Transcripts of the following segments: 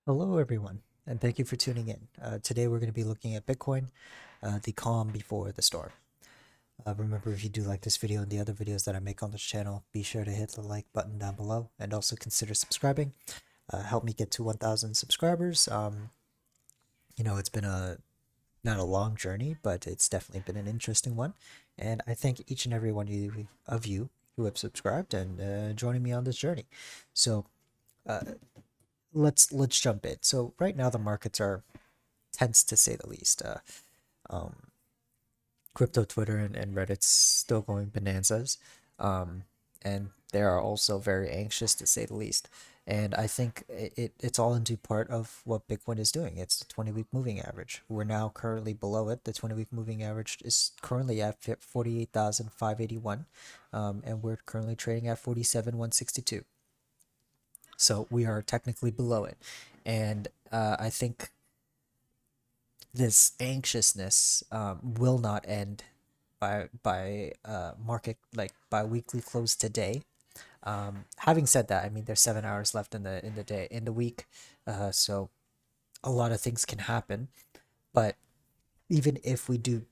Hello, everyone, and thank you for tuning in. Today, we're going to be looking at Bitcoin, the calm before the storm. Remember, if you do like this video and the other videos that I make on this channel, be sure to hit the like button down below and also consider subscribing. Help me get to 1,000 subscribers. It's been a not a long journey, but it's definitely been an interesting one. And I thank each and every one of you who have subscribed and joining me on this journey. So uh, let's jump in. So right now the markets are tense to say the least. Um, Crypto Twitter and Reddit's still going bonanzas, um, and they are also very anxious to say the least. And I think it's all in due part of what Bitcoin is doing. It's the 20-week moving average. We're now currently below it. The 20-week moving average is currently at 48,581, and we're currently trading at 47,162. So we are technically below it, and I think this anxiousness will not end by market like by weekly close today. Having said that, I mean there's 7 hours left in the day in the week, so a lot of things can happen. But even if we do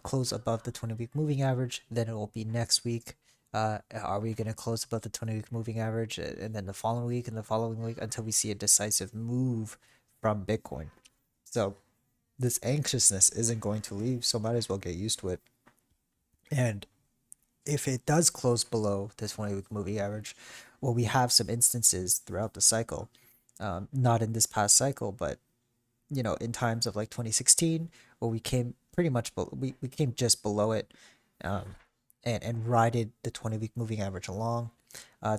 close above the 20-week moving average, then it will be next week. Are we going to close above the 20-week moving average and then the following week and the following week until we see a decisive move from Bitcoin? So this anxiousness isn't going to leave, so might as well get used to it. And if it does close below the 20-week moving average, well, we have some instances throughout the cycle, not in this past cycle, but in times of like 2016, where we came pretty much, we came just below it, um, and rided the 20-week moving average along.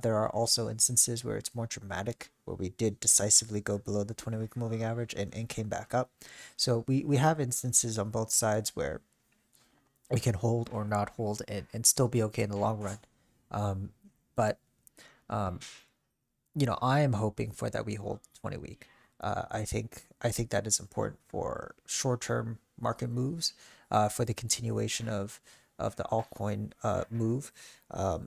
There are also instances where it's more dramatic, where we did decisively go below the 20-week moving average and came back up. So we have instances on both sides where we can hold or not hold and still be okay in the long run. But um, I am hoping for that we hold 20-week. I think that is important for short-term market moves, for the continuation of the altcoin move.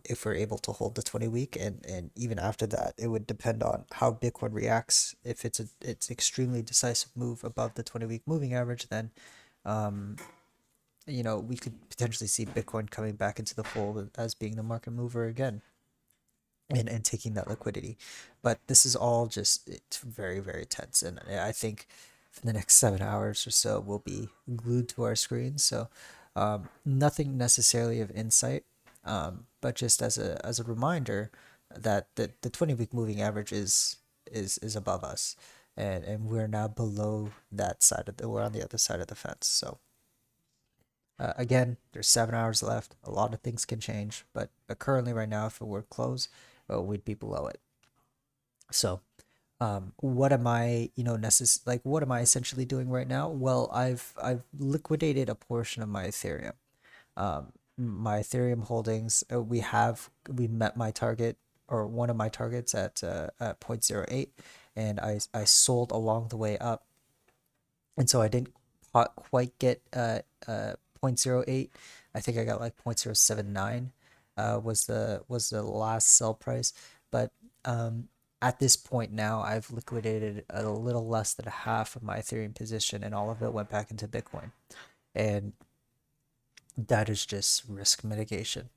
If we're able to hold the 20-week, and even after that, it would depend on how Bitcoin reacts. If it's extremely decisive move above the 20-week moving average, then um, we could potentially see Bitcoin coming back into the fold as being the market mover again, and taking that liquidity. But this is all just, it's very, very tense. And I think for the next 7 hours or so, we'll be glued to our screens. So nothing necessarily of insight, but just as a reminder that the 20-week moving average is above us. And we're now below that side of we're on the other side of the fence. So again, there's 7 hours left. A lot of things can change, but currently, right now, if it were close, we'd be below it. So, what am I, what am I essentially doing right now? Well, I've liquidated a portion of my Ethereum. My Ethereum holdings, we met my target, or one of my targets at 0.08, and I sold along the way up, and so I didn't quite get zero point zero 0.08. I think I got like 0.079 was the last sell price. But at this point now, I've liquidated a little less than half of my Ethereum position, and all of it went back into Bitcoin. And that is just risk mitigation.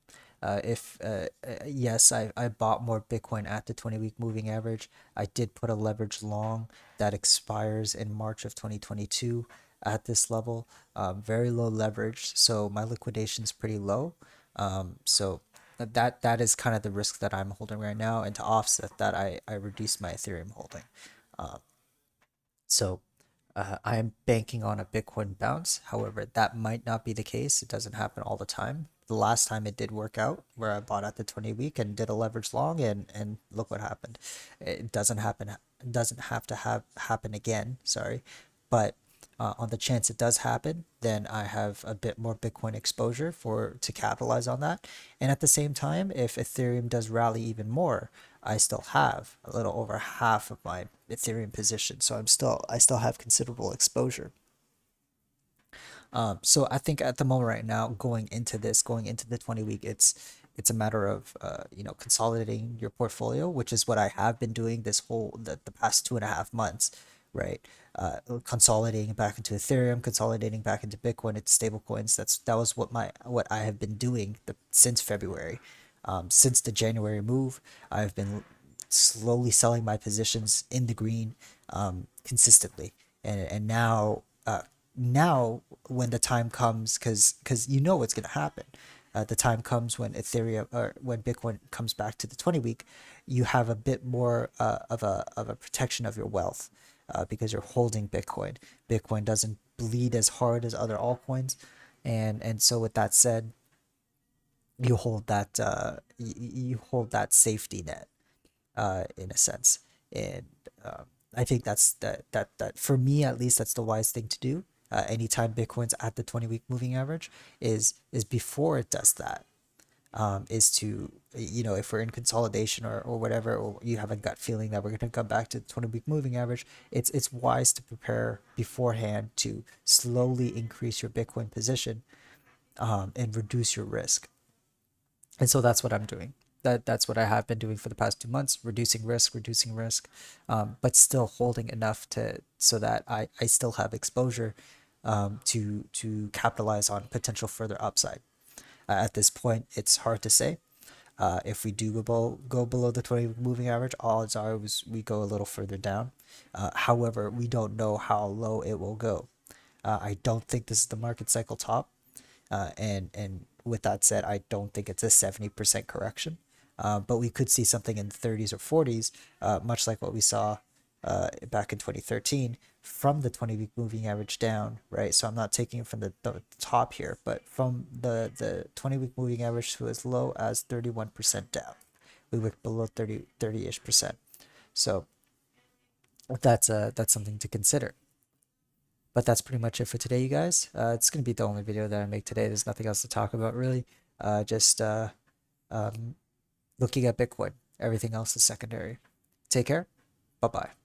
If Yes, I bought more Bitcoin at the 20-week moving average. I did put a leverage long that expires in March of 2022 at this level. Very low leverage, so my liquidation is pretty low. So that is kind of the risk that I'm holding right now, and to offset that, I reduced my Ethereum holding. Um, so I am banking on a Bitcoin bounce. However, that might not be the case. It doesn't happen all the time. The last time it did work out, where I bought at the 20-week and did a leverage long, and look what happened. It doesn't happen. Doesn't have to have happen again. Sorry, but on the chance it does happen, then I have a bit more Bitcoin exposure to capitalize on that. And at the same time, if Ethereum does rally even more, I still have a little over half of my Ethereum position, so I still have considerable exposure. So I think at the moment right now, going into the 20-week, it's a matter of consolidating your portfolio, which is what I have been doing the past 2.5 months, right? Consolidating back into Ethereum, consolidating back into Bitcoin, into stable coins. That was what I have been doing since February. Since the January move, I've been slowly selling my positions in the green, consistently, and now when the time comes, because you know what's going to happen, the time comes when Ethereum or when Bitcoin comes back to the 20 week, you have a bit more of a protection of your wealth, because you're holding Bitcoin. Bitcoin doesn't bleed as hard as other altcoins, and so with that said, you hold that safety net, in a sense. And I think that for me at least, that's the wise thing to do. Anytime Bitcoin's at the 20 week moving average, is before it does that, is to, if we're in consolidation or whatever, or you have a gut feeling that we're going to come back to the 20 week moving average, it's wise to prepare beforehand to slowly increase your Bitcoin position, and reduce your risk. And so that's what I'm doing. That's what I have been doing for the past 2 months, reducing risk, but still holding enough to so that I still have exposure, to capitalize on potential further upside. At this point, it's hard to say. If we do go below the 20 moving average, odds are we go a little further down. However, we don't know how low it will go. I don't think this is the market cycle top. And with that said, I don't think it's a 70% correction. But we could see something in the 30s or 40s, much like what we saw back in 2013 from the 20 week moving average down, right? So I'm not taking it from the top here, but from the 20 week moving average to as low as 31% down. We went below 30-ish percent. So that's something to consider. But that's pretty much it for today, you guys. It's going to be the only video that I make today. There's nothing else to talk about, really. Just um, looking at Bitcoin. Everything else is secondary. Take care. Bye bye.